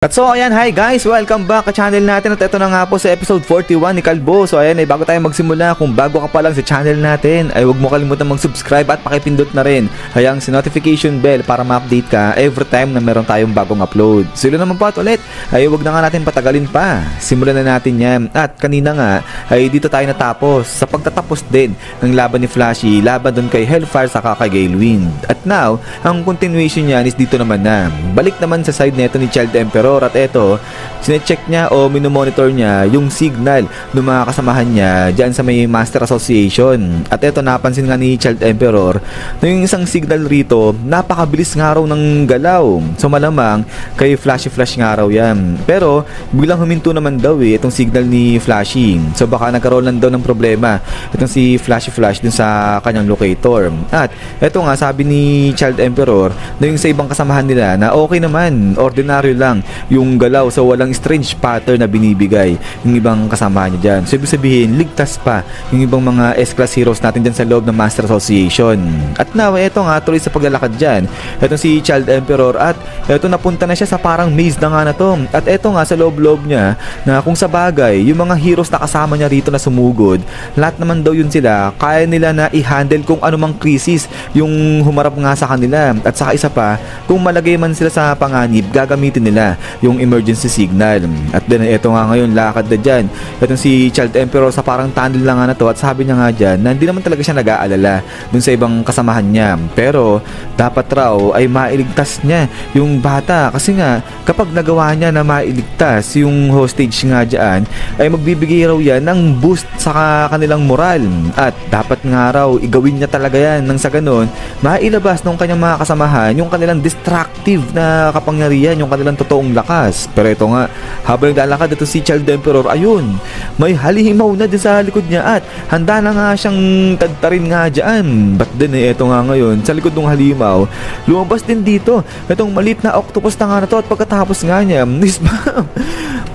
At so ayan, hi guys, welcome back sa channel natin at ito na nga po sa episode 41 ni Kalbo. So ayan, bago tayo magsimula, kung bago ka pa lang sa channel natin ay huwag mo kalimutan mag-subscribe at pakipindot na rin hayang si notification bell para ma-update ka every time na meron tayong bagong upload. So yun naman po at ulit, ay huwag na nga natin patagalin pa, simulan na natin yan. At kanina nga ay dito tayo natapos sa pagtatapos din ng laban ni Flashy laban dun kay Hellfire saka kay Galewind. At now, ang continuation niyan is dito naman na balik naman sa side neto ni Child Emperor. At eto, sinecheck niya o minomonitor niya yung signal ng mga kasamahan niya dyan sa may Master Association. At eto, napansin nga ni Child Emperor na yung isang signal rito, napakabilis nga raw ng galaw. So malamang kay Flashy nga raw yan. Pero biglang huminto naman daw itong signal ni Flashy. So baka nagkaroon lang daw ng problema itong si Flashy dun sa kanyang locator. At eto nga, sabi ni Child Emperor na yung sa ibang kasamahan nila na okay naman, ordinaryo lang yung galaw, so walang strange pattern na binibigay yung ibang kasama niya dyan. So ibig sabihin, ligtas pa yung ibang mga S-class heroes natin dyan sa loob ng Master Association. At now, eto nga, tuloy sa paglalakad dyan, eto si Child Emperor at eto napunta na siya sa parang maze na nga na to. At eto nga, sa loob-loob niya, na kung sa bagay, yung mga heroes na kasama niya rito na sumugod, lahat naman daw yun sila, kaya nila na i-handle kung anumang krisis yung humarap nga sa kanila. At saka isa pa, kung malagay man sila sa panganib, gagamitin nila yung emergency signal. At then eto nga ngayon, lakad na dyan etong si Child Emperor sa parang tunnel lang nga na to. At sabi niya nga dyan na hindi naman talaga siya nag-aalala dun sa ibang kasamahan niya, pero dapat raw ay mailigtas niya yung bata, kasi nga kapag nagawa niya na mailigtas yung hostage nga dyan, ay magbibigay raw yan ng boost sa kanilang moral. At dapat nga raw igawin niya talaga yan nang sa ganun mailabas ng kanyang mga kasamahan yung kanilang destructive na kapangyarihan, yung kanilang totoong lakas. Pero ito nga, habang naglalakad ito si Child Emperor, ayun, may halimaw na din sa likod niya at handa na nga siyang tadtarin nga dyan. But then ito nga ngayon, sa likod ng halimaw, lumabas din dito itong malit na octopus na nga na to. At pagkatapos nga niya,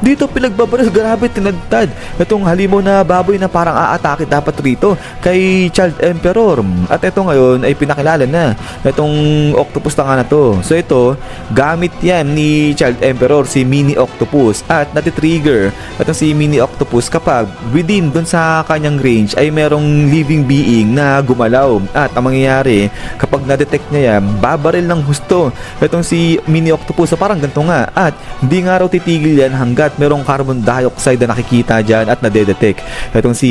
dito pinagbabaril, grabe, tinadtad itong halimaw na baboy na parang aatake dapat rito kay Child Emperor. At ito ngayon ay pinakilala na itong octopus na nga na to. So ito, gamit yan ni Child Emperor, si Mini Octopus, at natitrigger itong si Mini Octopus kapag within dun sa kanyang range ay merong living being na gumalaw. At ang mangyayari, kapag na-detect niya yan, babaril ng husto itong si Mini Octopus. So parang ganito nga, at hindi nga raw titigil yan hanggat merong carbon dioxide na nakikita dyan at nadedetect itong si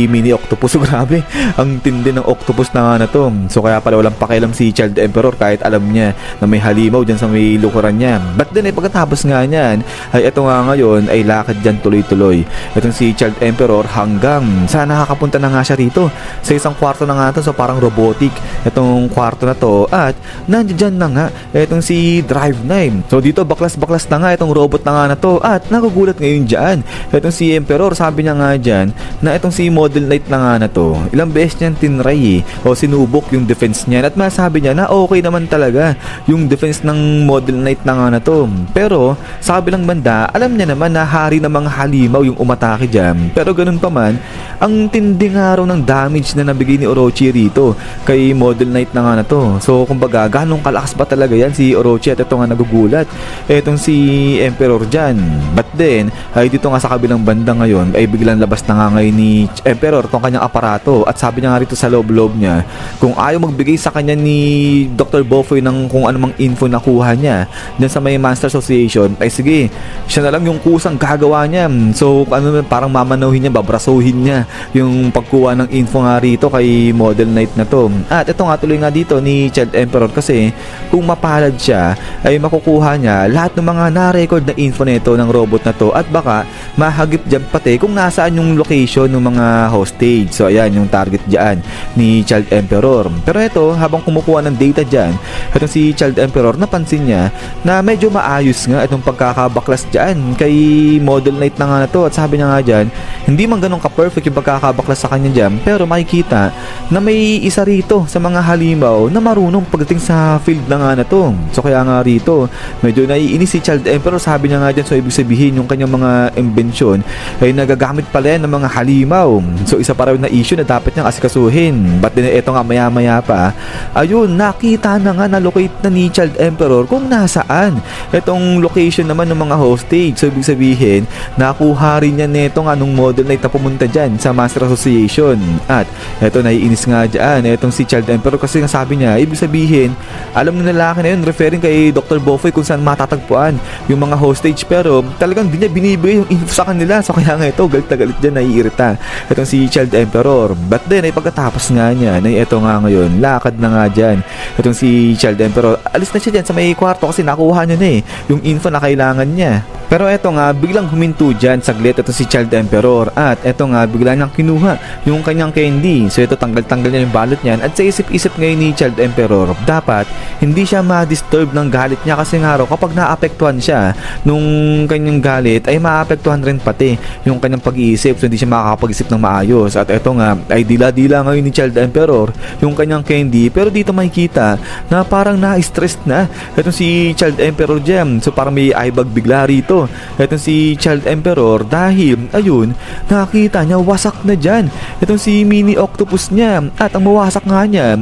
Mini Octopus. So grabe, ang tindi ng octopus na nga na to. So kaya pala walang pakialam si Child Emperor kahit alam niya na may halimaw dyan sa may lukuran niya. But then pagkatapos nga niyan ay ito nga ngayon ay lakad dyan tuloy-tuloy itong si Child Emperor hanggang sa nakakapunta na nga siya rito sa isang kwarto na nga to. So parang robotic itong kwarto na to at nandiyan na nga itong si Drive9. So dito baklas-baklas na nga itong robot na nga na to at nagugulat ngayon dyan itong si Emperor. Sabi niya nga dyan na itong si Model Knight na nga na to, ilang beses niyan tinry o sinubok yung defense niya at masabi niya na okay naman talaga yung defense ng Model Knight na nga na to. Pero sa kabilang banda, alam niya naman na hari ng mga halimaw yung umatake dyan. Pero ganun pa man, ang tindi nga raw ng damage na nabigay ni Orochi rito kay Model Knight na nga na to. So kumbaga, ganong kalakas ba talaga yan si Orochi? At ito nga nagugulat etong si Emperor dyan. But then, ay dito nga sa kabilang banda ngayon ay biglang labas na nga ngayon ni Emperor tong kanyang aparato. At sabi niya nga rito sa loob-loob niya, kung ayaw magbigay sa kanya ni Dr. Bofoy ng kung anumang info na kuha niya dyan sa may Master Association, ay sige, siya na lang yung kusang gagawa niya. So ano, parang mamanawin niya, babrasuhin niya yung pagkuha ng info nga rito kay Model Knight na to. At ito nga tuloy nga dito ni Child Emperor, kasi kung mapalad siya ay makukuha niya lahat ng mga na-record na info nito ng robot na to at baka mahagip dyan pati kung nasaan yung location ng mga hostage. So ayan yung target dyan ni Child Emperor. Pero ito, habang kumukuha ng data dyan, itong si Child Emperor, napansin niya na medyo maayos nga itong pagkakabaklas dyan kay Model Knight na nga na to. At sabi niya nga dyan, hindi man ganun ka-perfect yung pagkakabaklas sa kanya dyan, pero makikita na may isa rito sa mga halimaw na marunong pagdating sa field na nga na to. So kaya nga rito, medyo naiinis si Child Emperor. Sabi niya nga dyan, so ibig sabihin sabihin yung kanyang mga imbensyon ay nagagamit pala yan ng mga halimaw. So isa pa rin na issue na dapat niyang asikasuhin. But din ito nga maya pa, ayun, nakita na nga na-locate na ni Child Emperor kung nasaan itong location naman ng mga hostage. So ibig sabihin, nakuha rin niya nito nga nung model na ito pumunta dyan sa Master Association. At ito, naiinis nga dyan itong si Child Emperor kasi nga sabi niya, ibig sabihin, alam ng lalaki na yun, referring kay Dr. Bofoy kung saan matatagpuan yung mga hostage, pero talagang di niya binibigay yung info sa kanila. So kaya nga ito, galit na galit dyan, naiirita itong si Child Emperor. But then ay pagkatapos nga niya, na ito nga ngayon, lakad na nga dyan itong si Child Emperor. Alis na siya dyan sa may kwarto kasi nakuha niya na yung info na kailangan niya. Pero eto nga, biglang huminto dyan saglit ito si Child Emperor. At eto nga, bigla niyang kinuha yung kanyang candy. So ito, tanggal-tanggal niya yung balot niyan. At sa isip-isip ngayon ni Child Emperor, dapat hindi siya ma-disturb ng galit niya kasi nga raw, kapag naapektuhan siya nung kanyang galit, ay maapektuhan rin pati yung kanyang pag-iisip. So hindi siya makakapag-isip ng maayos. At eto nga, ay dila-dila ngayon ni Child Emperor yung kanyang candy. Pero dito makikita na parang na-stress na itong si Child Emperor dyan. So parang may eyebag bigla rito itong si Child Emperor dahil ayun, nakita niya wasak na dyan itong si mini octopus niya. At ang mawasak nga niya,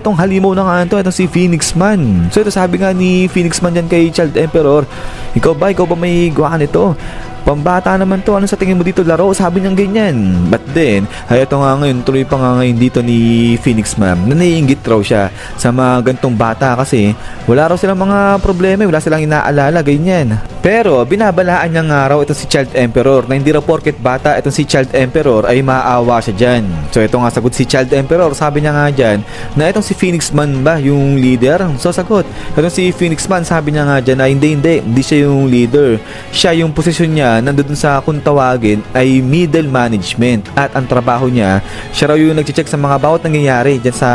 itong halimaw na nga ito, itong si Phoenix Man. So ito, sabi nga ni Phoenix Man dyan kay Child Emperor, ikaw ba may gawa nito? Pambata naman to, ano sa tingin mo dito laro? Sabi niyang ganyan. But then, ay ito nga ngayon, tuloy pa nga ngayon dito ni Phoenix Man na naiinggit raw siya sa mga gantong bata kasi wala raw silang mga problema, wala silang inaalala, ganyan. Pero binabalaan niya nga raw ito si Child Emperor na hindi raw porket bata itong si Child Emperor ay maawa siya dyan. So ito nga sagot si Child Emperor, sabi niya nga dyan na itong si Phoenix Man ba yung leader? So sagot, itong si Phoenix Man, sabi niya nga dyan na hindi siya yung leader. Siya yung posisyon niya nandun sa kung tawagin ay middle management. At ang trabaho niya, siya raw yung nag-check sa mga bawat nangyayari dyan sa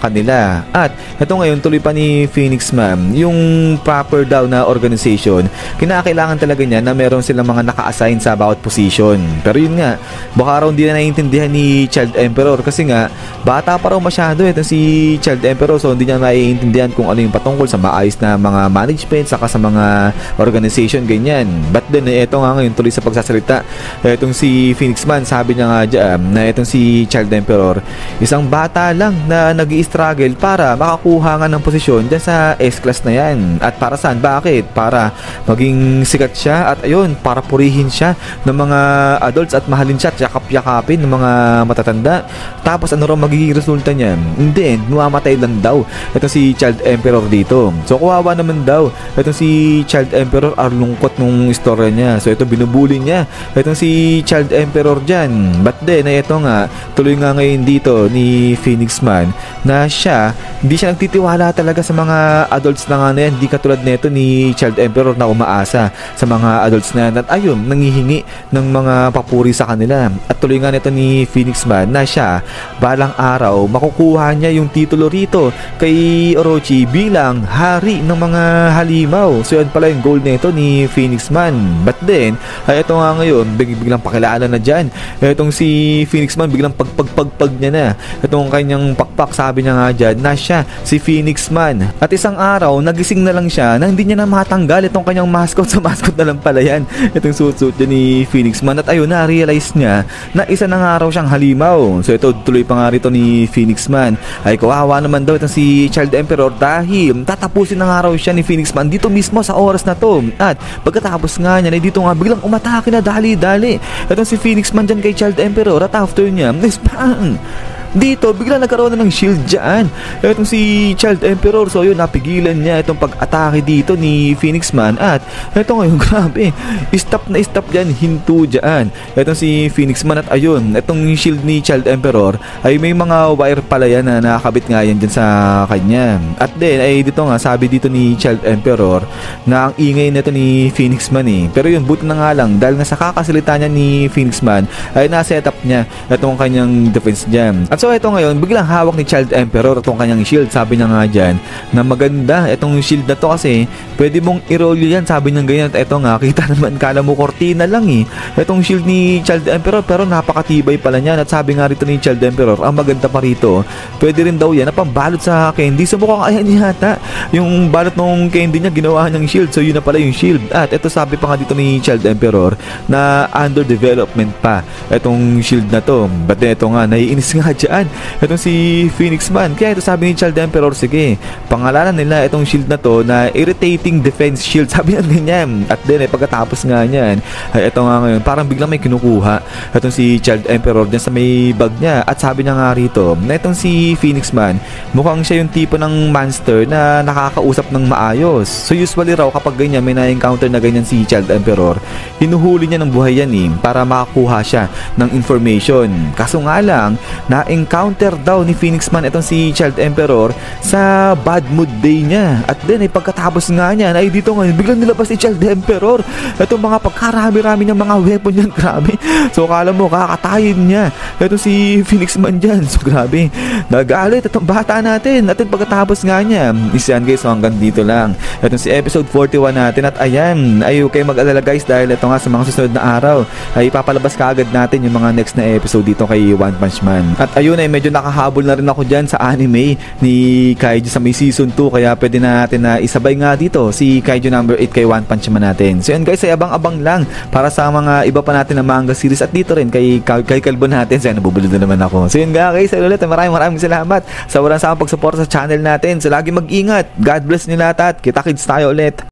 kanila. At ito ngayon, tuloy pa ni Phoenix Man, yung proper daw na organization, kinakailangan talaga niya na meron silang mga naka-assign sa bawat position. Pero yun nga, baka raw hindi na naiintindihan ni Child Emperor kasi nga, bata pa raw masyado ito si Child Emperor. So hindi niya naiintindihan kung ano yung patungkol sa maayos na mga management saka sa mga organization, ganyan. But then, ito nga ngayon, tuloy sa pagsasalita itong si Phoenix Man, sabi niya nga dyan na itong si Child Emperor, isang bata lang na nag-i-struggle para makakuha nga ng posisyon dyan sa S-class na yan. At para saan? Bakit? Para maging sikat siya at ayun, para purihin siya ng mga adults at mahalin siya at yakap-yakapin ng mga matatanda. Tapos ano raw magiging resulta niya? Hindi, nuwamatay lang daw itong si Child Emperor dito. So kuwawa naman daw itong si Child Emperor, arlungkot nung istorya niya. So ito, binubuli niya itong si Child Emperor dyan. But then, ito nga, tuloy nga ngayon dito ni Phoenix Man na siya, hindi siya nagtitiwala talaga sa mga adults na nga na yan. Hindi katulad nito ni Child Emperor na umaasa sa mga adults na yan. At ayun, nangihingi ng mga papuri sa kanila. At tuloy nga nito ni Phoenix Man na siya, balang araw, makukuha niya yung titulo rito kay Orochi bilang hari ng mga halimaw. So yun pala yung goal nito ni Phoenix Man. But then, ay ito nga ngayon, biglang pakilala na dyan itong si Phoenix Man, biglang pagpagpagpag niya na itong kanyang pakpak, sabi niya nga dyan na siya si Phoenix Man. At isang araw, nagising na lang siya na hindi niya na matanggal itong kanyang mascot. So mascot na lang pala yan, itong suit dyan ni Phoenix Man. At ayun, na-realize niya na isa na nga raw siyang halimaw. So ito, tuloy pa nga rito ni Phoenix Man, ay kawawa naman daw itong si Child Emperor dahil tatapusin na nga raw siya ni Phoenix Man dito mismo sa oras na to. At pagkatapos nga niya, dito nga biglang umatake na dali-dali itong si Phoenix Man dyan kay Child Emperor. At after niya, bang! Dito, bigla nagkaroon na ng shield dyan itong si Child Emperor. So yun, napigilan niya itong pag-atake dito ni Phoenix Man. At ito ngayon, grabe, stop na stop dyan, hinto dyan itong si Phoenix Man. At ayun, itong shield ni Child Emperor ay may mga wire pala yan na nakakabit nga yan dyan sa kanya. At then, ay dito nga, sabi dito ni Child Emperor na ang ingay nito ni Phoenix Man pero yun, buti na nga lang dahil nga sa kakasalita niya ni Phoenix Man ay na-set up niya itong kanyang defense dyan. At So ito ngayon, biglang hawak ni Child Emperor itong kanyang shield. Sabi niya nga dyan na maganda itong shield na to kasi pwede mong i-roll yan. Sabi niya ganyan. At ito nga, kita naman, kala mo kortina lang eh. Itong shield ni Child Emperor pero napakatibay pala niyan. At sabi nga rito ni Child Emperor, ang maganda pa rito, pwede rin daw yan na pambalot sa candy. So mukhang ayan yata yung balot ng candy niya, ginawa niyang shield. So yun na pala yung shield. At ito sabi pa nga dito ni Child Emperor na under development pa itong shield na to. But then ito nga, naiinis nga dyan itong si Phoenix Man. Kaya ito sabi ni Child Emperor, sige, pangalanan nila itong shield na to na irritating defense shield. Sabi niya ganyan. At then pagkatapos nga niyan, ay ito nga ngayon, parang biglang may kinukuha itong si Child Emperor dyan sa may bag niya. At sabi niya nga rito na itong si Phoenix Man, mukhang siya yung tipo ng monster na nakakausap ng maayos. So usually raw kapag ganyan, may na-encounter na ganyan si Child Emperor, hinuhuli niya ng buhay yan eh, para makakuha siya ng information. Kaso nga lang, na-encounter daw ni Phoenix Man itong si Child Emperor sa bad mood day niya. At then pagkatapos nga niya, ay dito nga, biglang nilabas si Child Emperor itong mga pagkarami-rami ng mga weapon niyan. Grabe. So kala mo, kakatayin niya itong si Phoenix Man dyan. So grabe, nagalit itong bata natin. At pagkatapos nga niya, isyan guys, so hanggang dito lang itong si episode 41 natin. At ayan, ay kayo mag-alala guys, dahil ito nga sa mga susunod na araw ay papalabas kaagad natin yung mga next na episode dito kay One Punch Man. At ayun ay medyo nakahabol na rin ako dyan sa anime ni Kaiju sa may season 2, kaya pwede na natin na isabay nga dito si Kaiju number 8 kay One Punch Man natin. So yan guys, ay abang-abang lang para sa mga iba pa natin na manga series at dito rin kay Kalbo natin. So yan, nabubulod na naman ako. So yun nga guys, ay ulit, maraming salamat sa walang sawang pagsuporta sa channel natin. So lagi mag-ingat, God bless nila at kita-kits tayo ulit.